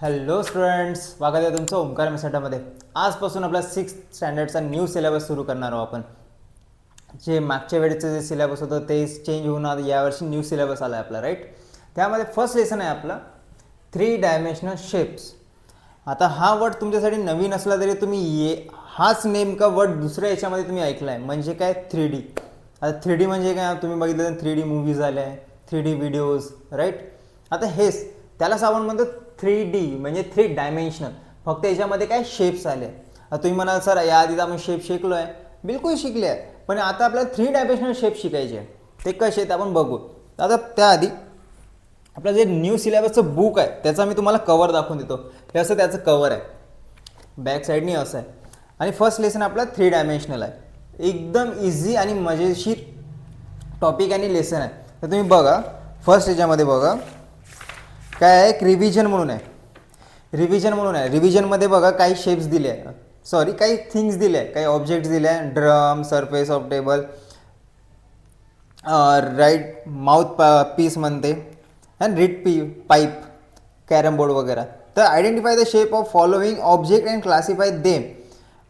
Hello students, स्वागत आहे तुमचं ओंकार मेसेटामध्ये. आजपासून आपला 6th स्टँडर्डचा न्यू सिलेबस सुरू करणार आहोत आपण. जे मागच्या वेळेचं जे सिलेबस होतं ते चेंज होऊन आता यावर्षी न्यू सिलेबस आला आहे आपला, राईट. त्यामध्ये फर्स्ट लेसन आहे आपला 3 डायमेन्शनल शेप्स. आता हा वर्ड तुमच्यासाठी नवीन असला तरी तुम्ही हाच नेमका वर्ड दुसऱ्या याच्यामध्ये तुम्ही ऐकला आहे, म्हणजे काय 3D. आता 3D म्हणजे काय, तुम्ही बघितलं तर 3D मूवीज आल्या आहे, 3D व्हिडिओज, राईट. आता हेच त्यालाच आपण म्हणतो 3D म्हणजे 3 डायमेन्शनल. फक्त याच्यामध्ये काय शेप्स आले. आता तुम्ही म्हणाल सर याआधी आपण शेप शिकलो आहे, बिलकुल शिकले आहे, पण आता आपल्याला 3 डायमेन्शनल शेप शिकायचे आहे. ते कसे आहेत आपण बघू. आता त्याआधी आपलं जे न्यू सिलेबसचं बुक आहे त्याचा मी तुम्हाला कवर दाखवून देतो. हे असं त्याचं कवर आहे, बॅक साईडनी असं आहे. आणि फर्स्ट लेसन आपला 3 डायमेन्शनल आहे. एकदम इझी आणि मजेशीर टॉपिक आणि लेसन आहे. तर तुम्ही बघा फर्स्ट याच्यामध्ये बघा काय आहे, एक रिव्हिजन म्हणून आहे. रिव्हिजनमध्ये बघा काही शेप्स दिले आहे, सॉरी काही थिंग्स दिले आहे, काही ऑब्जेक्ट्स दिले आहे. Drum, surface of table, right mouthpiece म्हणते, and reed pipe, carrom board वगैरे. तर identify the shape of following object and classify them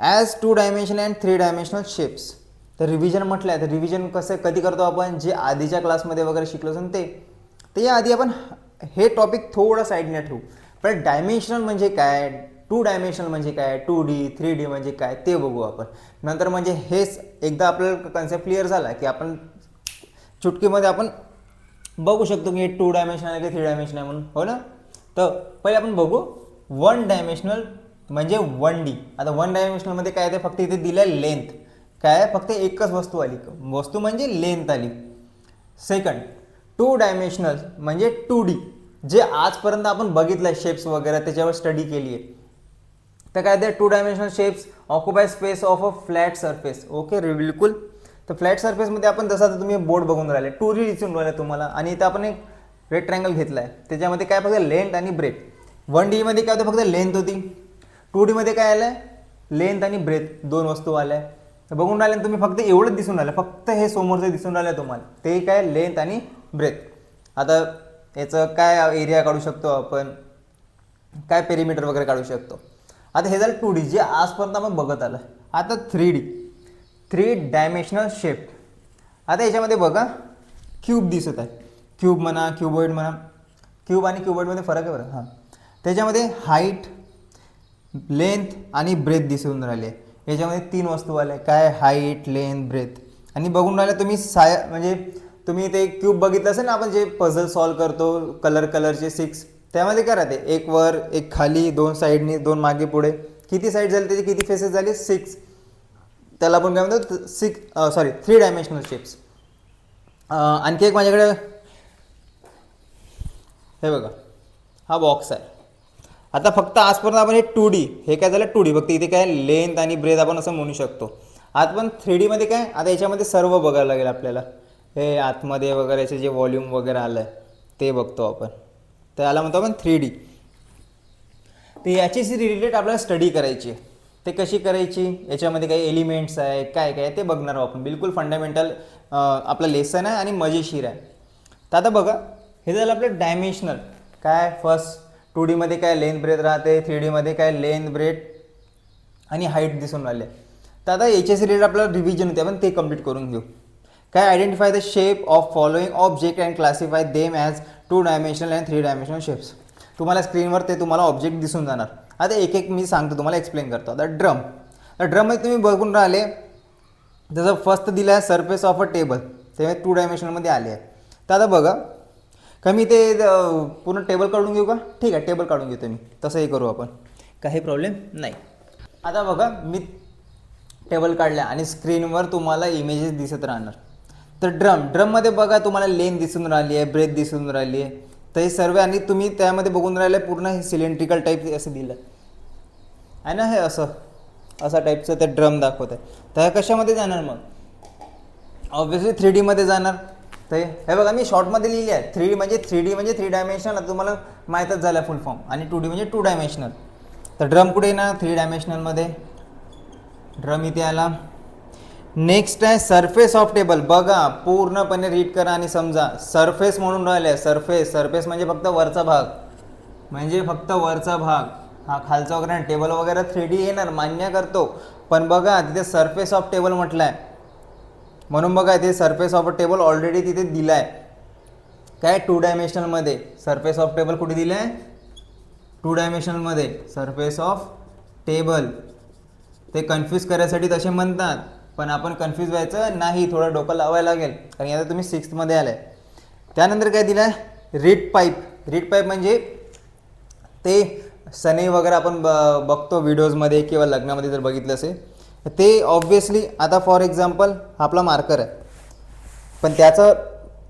as 2 dimension and 3 dimensional shapes. तर रिव्हिजन म्हटलं आहे, तर रिव्हिजन कसं कधी करतो आपण, जे आधीच्या क्लासमध्ये वगैरे शिकलो असेल ते याआधी आपण हे टॉपिक थोडं साईडने ठेवू. पण डायमेन्शनल म्हणजे काय, 2 डायमेन्शनल म्हणजे काय, 2D 3D म्हणजे काय ते बघू आपण नंतर. म्हणजे हेच एकदा आपल्याला कन्सेप्ट क्लिअर झाला की आपण चुटकीमध्ये आपण बघू शकतो की हे 2 डायमेन्शनल आहे की 3 डायमेन्शन आहे म्हणून, हो ना. तर पहिले आपण बघू 1 डायमेन्शनल म्हणजे 1D. आता 1 डायमेन्शनलमध्ये काय ते फक्त इथे दिलं आहे लेंथ, काय फक्त एकच वस्तू आली, वस्तू म्हणजे लेंथ आली. सेकंड 2 डायमेन्शनल म्हणजे 2D, जे आजपर्यंत आपण बघितलं आहे शेप्स वगैरे त्याच्यावर स्टडी केली आहे. तर काय ते 2 dimensional shapes occupy space of a flat surface. Okay बिलकुल. तर फ्लॅट सरफेसमध्ये आपण जसं तुम्ही बोर्ड बघून राहिले 2D दिसून राहिले तुम्हाला, आणि इथं आपण एक रेक्टँगल घेतला आहे, त्याच्यामध्ये काय फक्त लेंथ आणि ब्रेथ. 1D मध्ये काय होतं, फक्त लेंथ होती. 2D मध्ये काय आलं आहे, लेंथ आणि ब्रेथ, 2 वस्तू आल्या आहे. तर बघून राहिले तुम्ही फक्त एवढंच दिसून राहिलं, फक्त हे समोरचं दिसून राहिलं तुम्हाला, ते काय लेंथ आणि ब्रेथ. आता याचं काय एरिया काढू शकतो आपण, काय पेरिमीटर वगैरे काढू शकतो. आता हे झालं 2D जे आजपर्यंत आपण बघत आलं. आता 3D 3 डायमेन्शनल शेप. आता याच्यामध्ये बघा क्यूब दिसत आहे, क्यूब म्हणा क्यूबॉइड म्हणा. क्यूब आणि क्यूबॉइडमध्ये फरक आहे बरं. हां, त्याच्यामध्ये हाईट, लेंथ आणि ब्रेथ दिसून राहिले. याच्यामध्ये 3 वस्तू आल्या, काय हाईट, लेंथ, ब्रेथ. आणि बघून राहिले तुम्ही म्हणजे तुम्ही ते क्यूब बघितलं असेल ना, आपण जे पझल सॉल्व करतो कलरचे 6, त्यामध्ये काय राहते, एक वर एक खाली, 2 साईडनी, 2 मागे पुढे. किती साईड झाली त्याची, किती फेसेस झाले, 6. त्याला आपण काय म्हणतो 3 डायमेन्शनल शेप्स. आणखी एक माझ्याकडे हे बघा हा बॉक्स आहे. आता फक्त आजपर्यंत आपण हे 2D, हे काय झालं 2D, फक्त इथे काय लेंथ आणि ब्रेथ आपण असं म्हणू शकतो. आज पण 3D मध्ये काय, आता याच्यामध्ये सर्व बघायला लागेल आपल्याला. हे आतमध्ये वगैरे याचे जे व्हॉल्यूम वगैरे आलं आहे ते बघतो आपण. तर याला म्हणतो आपण 3D. तर याच्याशी रिलेटेड आपल्याला स्टडी करायची. ते कशी करायची, याच्यामध्ये काही एलिमेंट्स आहे, काय काय ते बघणार आहोत आपण. बिलकुल फंडामेंटल आपलं लेसन आहे आणि मजेशीर आहे. तर आता बघा हे झालं आपलं डायमेन्शनल. काय फर्स्ट 2D मध्ये काय लेंथ ब्रेथ राहते, 3D मध्ये काय लेंथ ब्रेथ आणि हाईट दिसून राहिले. तर आता याच्याशी रिलेटेड आपल्याला रिव्हिजन होते, आपण ते कम्प्लीट करून घेऊ. काय identify the shape of following object and classify them as 2 dimensional and 3 dimensional shapes. तुम्हाला स्क्रीनवर ते तुम्हाला ऑब्जेक्ट दिसून जाणार. आता एक एक मी सांगतो, तुम्हाला एक्सप्लेन करतो. आता ड्रम. तर ड्रममध्ये तुम्ही बघून राहिले, जसं फर्स्ट दिलं आहे सरफेस ऑफ अ टेबल, ते 2 डायमेन्शनमध्ये आले आहे. तर आता बघा का मी ते पूर्ण टेबल काढून घेऊ का, ठीक आहे टेबल काढून घेतो मी, तसंही करू आपण, काही प्रॉब्लेम नाही. आता बघा मी टेबल काढल्या आणि स्क्रीनवर तुम्हाला इमेजेस दिसत राहणार. तर ड्रममध्ये बघा तुम्हाला लेंथ दिसून राहिली आहे, ब्रेथ दिसून राहिली आहे. तर हे सर्व, आणि तुम्ही त्यामध्ये बघून राहिले पूर्ण हे सिलेंड्रिकल टाईप असं दिलं आहे ना, हे असा टाईपचं ते ड्रम दाखवत आहे. तर हे कशामध्ये जाणार मग, ऑब्व्हियसली 3D मध्ये जाणार. तर हे बघा मी शॉर्टमध्ये लिहिली आहे 3D म्हणजे 3 डायमेन्शनल. आता तुम्हाला माहीतच झालं फुल फॉर्म. आणि 2D म्हणजे 2 डायमेन्शनल. तर ड्रम कुठे येणार, 3 डायमेन्शनलमध्ये. ड्रम इथे आला. नेक्स्ट आहे सरफेस ऑफ टेबल. बघा पूर्णपणे रीड करा आणि समजा. सरफेस म्हणून राहिले, सरफेस म्हणजे फक्त वरचा भाग. म्हणजे फक्त वरचा भाग, हा खालचा वगैरे टेबल वगैरे 3D येणार, मान्य करतो. पण बघा तिथे सरफेस ऑफ टेबल म्हटलं आहे, म्हणून बघा इथे सरफेस ऑफ टेबल ऑलरेडी तिथे दिला आहे काय 2 डायमेन्शनलमध्ये. सरफेस ऑफ टेबल कुठे दिलं आहे? 2 डायमेन्शनलमध्ये सरफेस ऑफ टेबल. ते कन्फ्यूज करायसाठी तसे म्हणतात, पण आपण कन्फ्यूज व्हायचं नाही, थोडं डोकं लावायला लागेल, कारण आता तुम्ही 6th आलाय. त्यानंतर काय दिलं आहे? Read pipe. रीड पाईप म्हणजे ते सनई वगैरे आपण बघतो व्हिडिओजमध्ये किंवा लग्नामध्ये जर बघितलं असेल, ते ऑब्व्हियसली आता फॉर एक्झाम्पल हा आपला मार्कर आहे, पण त्याचं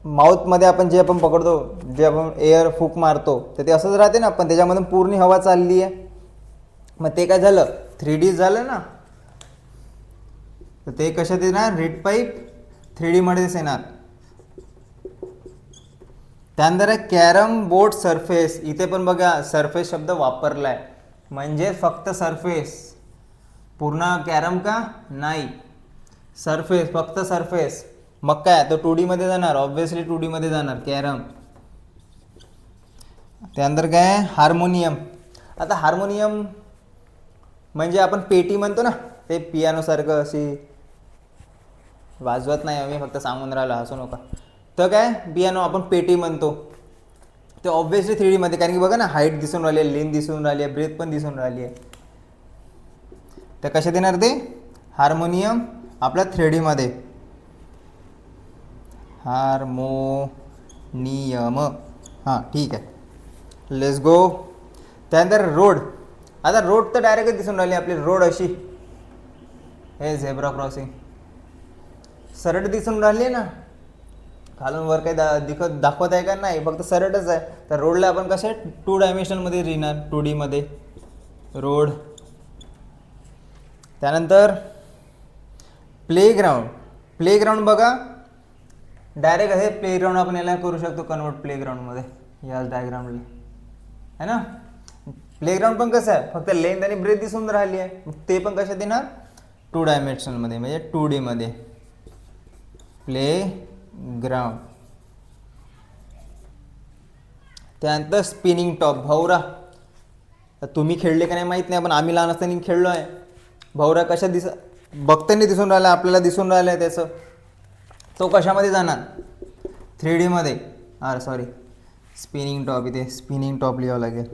माउथमध्ये आपण जे आपण पकडतो, जे आपण एअर फूक मारतो, तर ते असंच राहते ना, पण त्याच्यामधून पूर्ण हवा चालली आहे. मग ते काय झालं? 3D झालं ना. तर ते कशात येणार? रीड पाईप 3D मध्येच येणार. त्यानंतर आहे कॅरम बोर्ड सरफेस. इथे पण बघा सरफेस शब्द वापरलाय, म्हणजे फक्त सरफेस. पूर्ण कॅरम का नाही, सरफेस, फक्त सरफेस. मग काय तो 2D मध्ये जाणार, ऑब्व्हियसली 2D मध्ये जाणार कॅरम. त्यानंतर काय? हार्मोनियम. आता हार्मोनियम म्हणजे आपण पेटी म्हणतो ना, ते पियानो सारखं अशी वाजवत नाही, आम्ही फक्त सांगून राहिलो, हसू नका. तर काय पियानो आपण पेटी म्हणतो, ते ऑब्व्हियसली 3D मध्ये, कारण की बघा ना हाईट दिसून राहिली आहे, लेंथ दिसून राहिली आहे, ब्रेथ पण दिसून राहिली आहे. तर कशात येणार ते? हार्मोनियम आपल्या 3D मध्ये. हार्मोनियम. हां ठीक आहे, लेट्स गो. त्यानंतर रोड. आता रोड तर डायरेक्टच दिसून राहिली आपली, रोड अशी, हे झेब्रा क्रॉसिंग सरळ दिसून राहिली आहे ना, खालून वर काही दाखवत आहे का? नाही, फक्त सरळच आहे. तर रोडला आपण कसे 2 डायमेन्शनमध्ये लिहिणार, 2D मध्ये रोड. त्यानंतर प्लेग्राऊंड. प्लेग्राऊंड बघा डायरेक्ट असे प्लेग्राऊंड आपण याला करू शकतो कन्वर्ट प्लेग्राऊंडमध्ये, याच डायग्रामला है ना. प्लेग्राऊंड पण कसं आहे, फक्त लेंथ आणि ब्रेथ दिसून राहिली आहे, ते पण कशात येणार? 2 डायमेन्शनमध्ये, म्हणजे 2D मध्ये प्लेग्राऊंड. त्यानंतर स्पिनिंग टॉप, भवरा. तुम्ही खेळले का नाही माहीत नाही, पण आम्ही लहान असताना खेळलो आहे. भवरा कशा बघताना दिसून राहिला, आपल्याला दिसून राहिलं आहे त्याचं, तो कशामध्ये जाणार? 3D मध्ये. Sorry, spinning top. इथे स्पिनिंग टॉप लिहावं लागेल.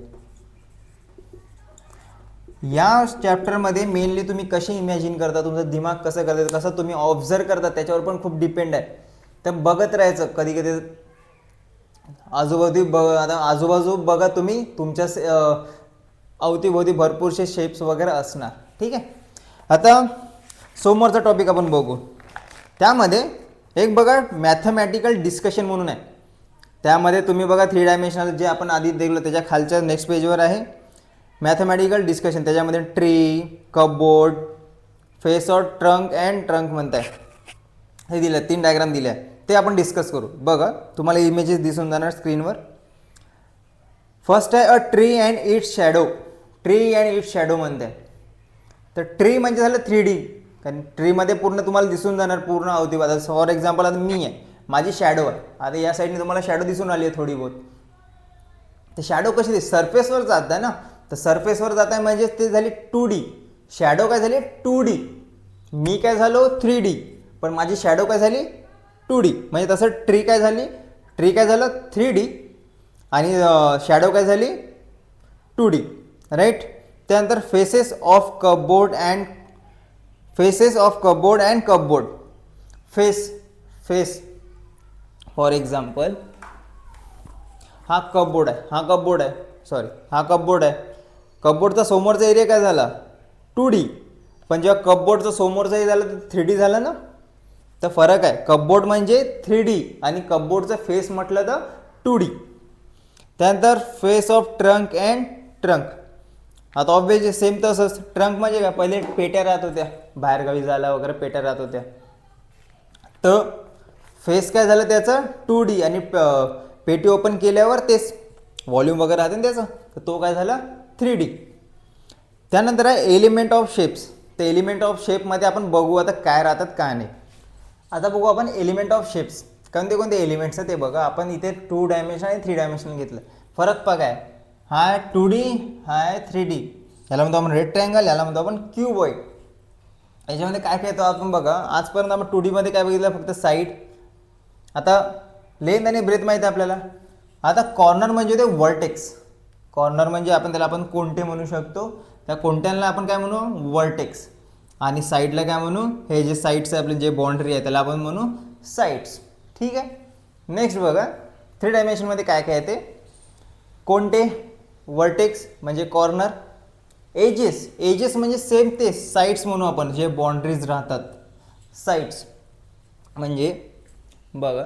या चॅप्टरमध्ये मेनली तुम्ही कसे इमॅजिन करता, तुमचं दिमाग कसं करता, कसं तुम्ही ऑब्झर्व करता, त्याच्यावर पण खूप डिपेंड आहे. तर बघत राहायचं, कधी कधी आजूबाजू आता आजूबाजू बघा तुम्ही, तुमच्या अवतीभोवती भरपूरसे शेप्स वगैरे असणार. ठीक आहे. आता समोरचा टॉपिक आपण बघू. त्यामध्ये एक बघा मॅथमॅटिकल डिस्कशन म्हणून आहे. त्यामध्ये तुम्ही बघा 3 डायमेन्शनल जे आपण आधी देखलो त्याच्या खालच्या नेक्स्ट पेजवर आहे मॅथमॅटिकल डिस्कशन. त्याच्यामध्ये tree, cupboard, face of trunk and trunk म्हणताय, हे दिलं, 3 डायग्राम दिले आहे, ते आपण डिस्कस करू. बघा तुम्हाला इमेजेस दिसून जाणार स्क्रीनवर. फर्स्ट आहे a tree and it's shadow. Tree and it's shadow म्हणते. तर ट्री म्हणजे झालं 3D, कारण ट्रीमध्ये पूर्ण तुम्हाला दिसून जाणार पूर्ण अवतीभोवती. फॉर एक्झाम्पल आता मी आहे, माझी शॅडो आहे, आता या साईडने तुम्हाला शॅडो दिसून आली आहे थोडी बहुत. तर शॅडो कशी दिसते? सरफेसवर जात आहे ना, तर सरफेसवर जात आहे म्हणजे ते झाली 2D. शॅडो काय झाली? 2D. मी काय झालो? 3D. पण माझी शॅडो काय झाली? 2D. म्हणजे तसं ट्री काय झाली? ट्री काय झालं? 3D. आणि शॅडो काय झाली? 2D. राईट. त्यानंतर faces of cupboard and cupboard. Face for example हा कपबोर्ड आहे, हा कपबोर्ड आहे. कपबोर्डचा समोरचा एरिया काय झाला? 2D. पण जेव्हा कपबोर्डचा समोरचा एरिया झाला तर 3D झाला ना. तर फरक आहे, कपबोर्ड म्हणजे 3D आणि कपबोर्डचा फेस म्हटलं तर 2D. त्यानंतर face of trunk and trunk. आता ऑब्व्हियसली सेम तसंच. ट्रंक म्हणजे काय? पहिले पेट्या राहत होत्या, बाहेरगावी जायला वगैरे पेट्या राहत होत्या. तर फेस काय झालं त्याचं? 2D. आणि पेटी ओपन केल्यावर तेच व्हॉल्यूम वगैरे राहते ना त्याचं, तर तो काय झाला? 3D. त्यानंतर आहे एलिमेंट ऑफ शेप्स. तर एलिमेंट ऑफ शेपमध्ये आपण बघू आता काय राहतात काय नाही. आता बघू आपण एलिमेंट ऑफ शेप्स. कोणते एलिमेंट्स आहे ते बघा. आपण इथे 2 डायमेन्शन आणि 3 डायमेन्शन घेतलं. फरक बघा आहे, हा आहे 2D, हा आहे 3D. याला म्हणतो आपण रेक्टँगल, याला म्हणतो आपण क्यूबॉइड. याच्यामध्ये काय काय येतो आपण बघा. आजपर्यंत आपण 2D मध्ये काय बघितलं, फक्त साईड. आता लेंथ आणि ब्रेथ माहिती आहे आपल्याला. आता कॉर्नर म्हणजे ते वर्टेक्स. कॉर्नर म्हणजे आपण त्याला आपण कोणते म्हणू शकतो, त्या कोणत्याला आपण काय म्हणू, वर्टेक्स. आणि साईडला काय म्हणू, हे जे साईड्स आहे आपले जे बाउंड्री आहे त्याला आपण म्हणू साईड्स. ठीक आहे. नेक्स्ट बघा 3 डायमेन्शनमध्ये काय काय येते. कोणते, वर्टेक्स म्हणजे कॉर्नर. एजेस, एजेस म्हणजे सेम ते साईड्स म्हणू आपण, जे बाउंड्रीज राहतात. साईड्स म्हणजे बघा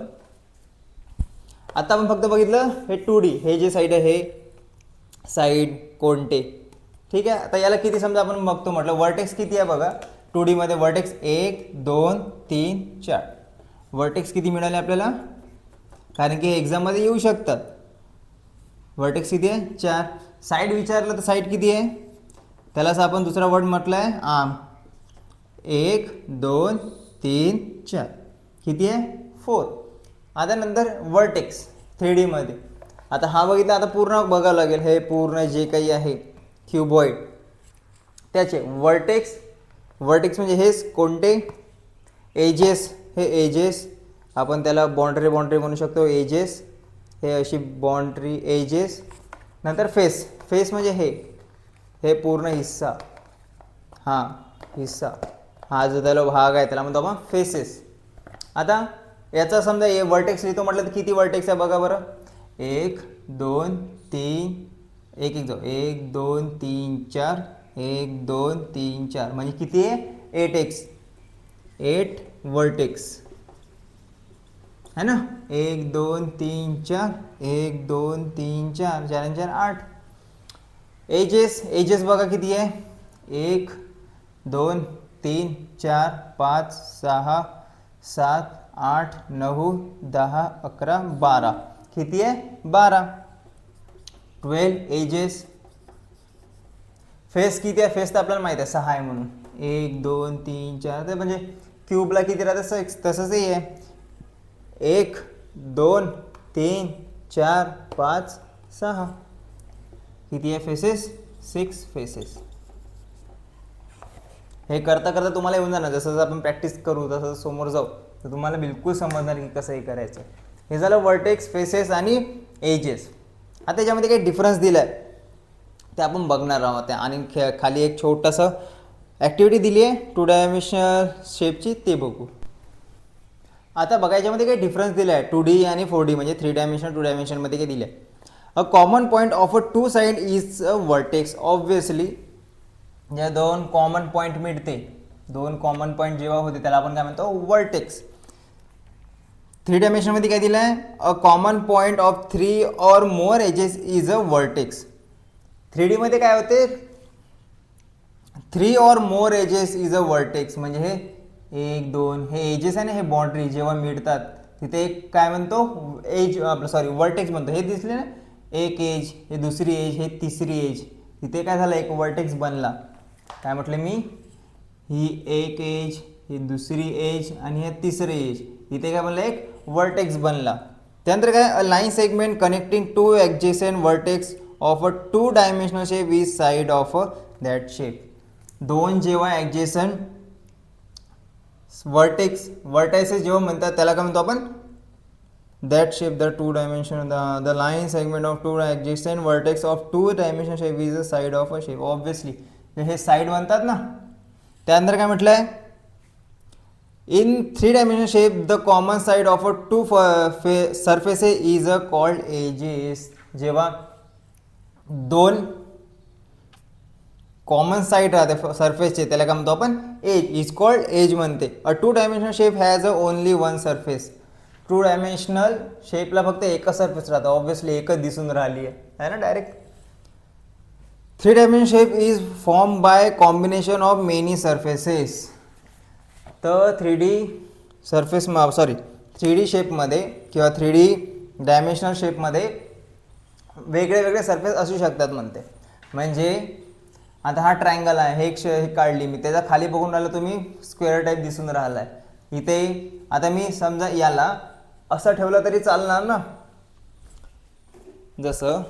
आता आपण फक्त बघितलं हे 2D, हे जे साईड आहे हे साईड कोणते. ठीक आहे. आता याला किती समजा आपण बघतो म्हटलं, वर्टेक्स किती आहे बघा. 2D मध्ये वर्टेक्स 1 2 3 4. वर्टेक्स किती मिळाले आपल्याला, कारण की एक्झाममध्ये येऊ शकतात. वर्टेक्स किती आहे, 4. साईड विचारलं तर साईड किती आहे, त्यालाच आपण दुसरा वर्ड म्हटलं आहे आर्म. 1 2 3 4 किती आहे, 4. आता नंतर वर्टेक्स 3D मध्ये. आता हा बघितला, आता पूर्ण बघावं लागेल हे पूर्ण जे काही आहे क्यूबॉइड त्याचे वर्टेक्स. वर्टेक्स म्हणजे हेच कोणते, एजेस. हे एजेस आपण त्याला बाउंड्री म्हणू शकतो, एजेस. हे अशी बाउंड्री एजेस. नंतर फेस, फेस म्हणजे हे पूर्ण हिस्सा, हा हिस्सा, हा जो त्याला भाग आहे त्याला म्हणतो आपण फेसेस. आता याचा समजा हे वर्टेक्स लिहितो म्हटलं तर किती वर्टेक्स आहे बघा बरं. 1 2 3 1 2 3 4 1 2 3 4 म्हणजे किती आहे, 8x, 8 वर्टेक्स है ना. 1 2 3 4 1 2 3 4 4 4 8. एजेस, एजेस बघा किती आहे, 1 2 3 4 5 6 7 8 9 10 11 12. किती आहे, 12. 12 एजेस. फेस किती आहे, फेस तर आपल्याला माहिती आहे 6 आहे म्हणून. 1 2 3 4 ते म्हणजे क्यूबला किती राहतं, तसंच हे आहे. 1 2 3 4 5 6 किती आहे फेसेस, 6 फेसेस. हे करता करता तुम्हाला येऊन जाणार, जसं जसं आपण प्रॅक्टिस करू तसं समोर जाऊ तर तुम्हाला बिलकुल समजणार की कसं हे करायचं. हे झालं वर्टेक्स, फेसेस आणि एजेस. आता त्याच्यामध्ये काही डिफरन्स दिला आहे ते आपण बघणार आहोत. आणि खाली एक छोटंसं ॲक्टिव्हिटी दिली आहे 2 डायमेन्शनल शेपची, ते बघू. आता बघा याच्यामध्ये काही डिफरन्स दिला आहे 2D आणि 4D म्हणजे 3 डायमेन्शन 2 डायमेन्शनमध्ये काही दिलं आहे. A common point of a 2 side is a vertex. Obviously ज्या 2 कॉमन पॉईंट मिळते, 2 कॉमन पॉईंट जेव्हा होते त्याला आपण काय म्हणतो, वर्टेक्स. 3 डायमेन्शनमध्ये काय दिलं आहे, a common point of 3 or more edges is a vertex. 3D मध्ये काय होते, 3 or more edges is a vertex म्हणजे हे 1 2 हे एजेस आहे ना, हे बाउंड्री जेव्हा मिळतात तिथे एक काय म्हणतो, एज आपलं सॉरी वर्टेक्स म्हणतो. हे दिसले ना, एक एज, हे दुसरी एज, हे तिसरी एज, तिथे काय झालं, एक वर्टेक्स बनला. काय म्हटलं मी, ही एक एज, ही दुसरी एज आणि हे तिसरी एज, इथे काय बनलं, एक वर्टेक्स बनला. त्यानंतर काय, a line segment connecting 2 adjacent vertex of a 2 dimensional shape is side of that shape. 2 जेव्हा ॲडजेसंट वर्टेक्सेस जेव्हा म्हणतात त्याला काय म्हणतो आपण, that shape the 2 dimension the line segment of 2 adjacent vertex of 2 dimensional shape is a side of a shape. Obviously हे side म्हणतात ना. त्यानंतर काय म्हटलं आहे, in 3 dimensional shape the common side of a 2 surfaces is a called edges. जेव्हा 2 common side राहते सरफेसचे त्याला काय म्हणतो आपण, एज, इज कॉल्ड एज म्हणते. A 2 dimensional shape has a only 1 surface. 2 dimensional शेपला फक्त एकच सरफेस राहतं. ऑब्व्हियसली एकच दिसून राहिली आहे ना direct. 3 dimensional shape is form by combination of many surfaces. तर 3D शेपमध्ये किंवा 3D डायमेन्शनल शेपमध्ये वेगळे वेगळे सरफेस असू शकतात म्हणते. म्हणजे आता हा ट्रायंगल आहे, हे काढली मी, त्याचा खाली बघून राहिलं तुम्ही स्क्वेअर टाईप दिसून राहिला आहे. इथे आता मी समजा याला असं ठेवलं तरी चालणार ना, जसं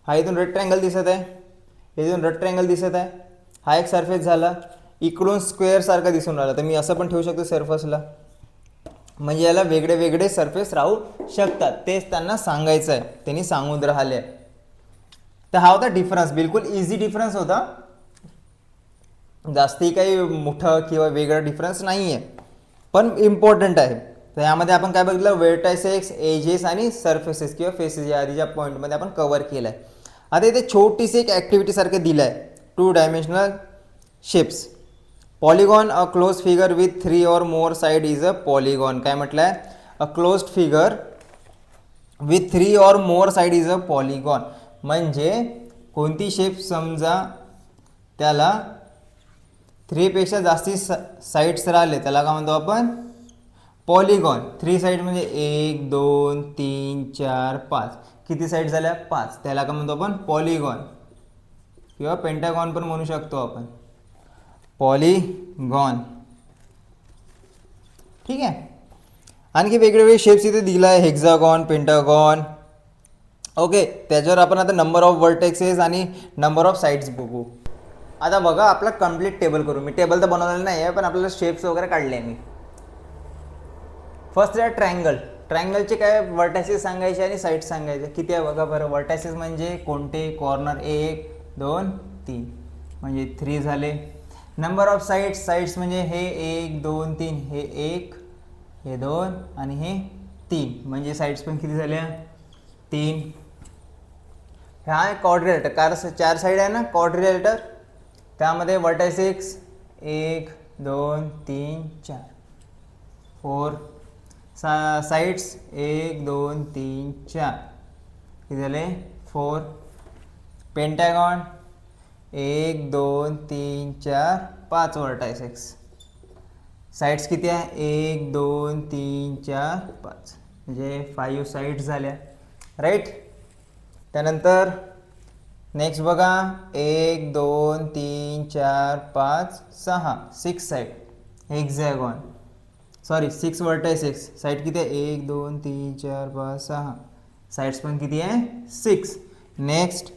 हा इथून रेक्टँगल दिसत आहे, इथून रेक्टँगल दिसत आहे, हा एक सरफेस झाला, इकडून स्क्वेअर सारखा दिसून राहिला. तर मी असं पण ठेवू शकतो सरफेसला, म्हणजे याला वेगळे वेगळे सरफेस राहू शकतात, तेच त्यांना सांगायचं आहे, त्यांनी सांगून राहिले. तर हा होता डिफरन्स, बिलकुल इझी डिफरन्स होता, जास्ती काही मोठं किंवा वेगळा डिफरन्स नाही आहे, पण इम्पॉर्टंट आहे. तर यामध्ये आपण काय बघितलं, व्हर्टायसेस, एजेस आणि सरफेसेस किंवा फेसेस या आधीच्या पॉईंटमध्ये आपण कव्हर केलं आहे. आता इथे छोटीशी एक ॲक्टिव्हिटी सारखं दिलं आहे, 2 dimensional shapes. Polygon, a close figure with 3 or more side is a polygon. काय म्हटलं आहे, a closed figure with 3 or more side is a polygon. म्हणजे कोणती शेप समजा त्याला 3 पेक्षा जास्ती साईड्स राहिले त्याला काय म्हणतो आपण, पॉलिगॉन. 3 साईड म्हणजे 1 2 3 4 5, किती साईड झाल्या 5, त्याला काय म्हणतो आपण पॉलिगॉन किंवा पेंटागॉन पण म्हणू शकतो आपण, पॉलिगॉन. ठीक आहे. आणखी वेगवेगळे शेप्स इथे दिला आहे, हेक्सागॉन, पेंटागॉन. ओके, त्याच्यावर आपण आता नंबर ऑफ व्हर्टेक्सेस आणि नंबर ऑफ साईड्स बघू. आता बघा आपला कम्प्लीट टेबल करू. मी टेबल तर बनवलेलं नाही आहे, पण आपल्याला शेप्स वगैरे काढले आहे मी. फर्स्ट आहे ट्रायंगल. ट्रायंगलचे काय व्हर्टायसेस सांगायचे आणि साईड्स सांगायचे. किती आहे बघा बरं. व्हर्टायसेस म्हणजे कोणते, कॉर्नर 1 2 3 म्हणजे 3 झाले. नंबर ऑफ साईड्स, साईड्स म्हणजे हे 1 2 3, हे 1 हे 2 आणि हे 3 म्हणजे साईड्स पण किती झाल्या 3. हा आहे क्वाड्रिलेटर, कारण 4 साईड आहे ना क्वाड्रिलेटर, त्यामध्ये व्हर्टायसेस 1 2 3 4 4 साइड्स 1 2 3 4 किती झाले 4. Pentagon 1 2 3 4 5 vertices. साइड्स किती आहे 1 2 3 4 5 म्हणजे 5 साइड्स झाल्या, राईट. त्यानंतर नेक्स्ट बघा 1 2 3 4 5 6 6 side, hexagon. Sorry 6 vertices. Side किती आहे 1 2 3 4 5 6, साइड्स पण किती आहे 6. नेक्स्ट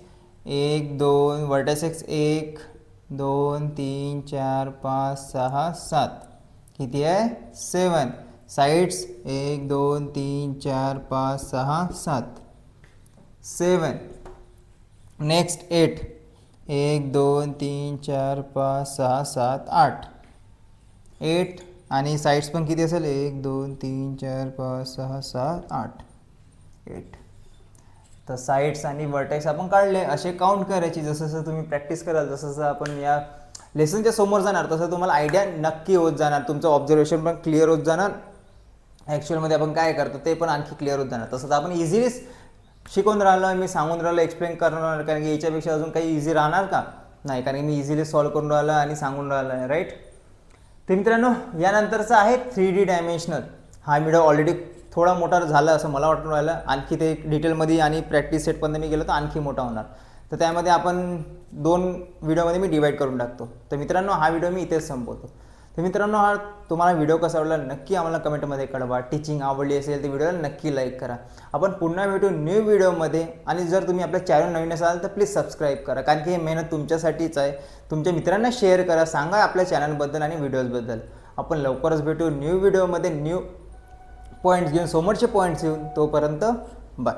1 2 व्हर्टायसेस 1 2 3 4 5 6 7 किती आहे 7. साइड्स 1 2 3 4 5 6 7 7. नेक्स्ट 8 1 2 3 4 5 6 7 8 8 आणि साइड्स पण किती असेल 1 2 3 4 5 6 7 8 8. तर साइड्स आणि व्हर्टेक्स आपण काढले, असे काउंट करायची. जसं जसं तुम्ही प्रॅक्टिस कराल, जसं जसं आपण या लेसनच्या समोर जाणार तसं तुम्हाला आयडिया नक्की होत जाणार, तुमचं ऑब्झर्वेशन पण क्लिअर होत जाणार, ॲक्च्युअलमध्ये आपण काय करतो ते पण आणखी क्लिअर होत जाणार. तसं तर आपण इझिली शिकवून राहिलो, मी सांगून राहिलो, एक्सप्लेन करणार, कारण की याच्यापेक्षा अजून काही इझी राहणार का नाही, कारण की मी इझिली सॉल्व करून राहिलो आणि सांगून राहिलो आहे, राईट. तर मित्रांनो यानंतरचं आहे 3D डायमेन्शनल. हा व्हिडिओ ऑलरेडी थोडा मोठा झाला असं मला वाटून राहिलं, आणखी ते डिटेलमध्ये आणि प्रॅक्टिस सेटपर्यंत मी गेलो तर आणखी मोठा होणार. तर त्यामध्ये आपण 2 व्हिडिओमध्ये मी डिवाईड करून टाकतो. तर मित्रांनो हा व्हिडिओ मी इथेच संपवतो. तर मित्रांनो हा तुम्हाला व्हिडिओ कसा आवडला नक्की आम्हाला कमेंटमध्ये कळवा. टीचिंग आवडली असेल तर व्हिडिओला नक्की लाईक करा. आपण पुन्हा भेटू न्यू व्हिडिओमध्ये, आणि जर तुम्ही आपल्या चॅनल नवीन असाल तर प्लीज सबस्क्राईब करा, कारण की हे मेहनत तुमच्यासाठीच आहे. तुमच्या मित्रांना शेअर करा, सांगा आपल्या चॅनलबद्दल आणि व्हिडिओजबद्दल. आपण लवकरच भेटू न्यू व्हिडिओमध्ये, न्यू पॉईंट्स घेऊन, समोरचे पॉईंट्स घेऊन. तोपर्यंत बाय.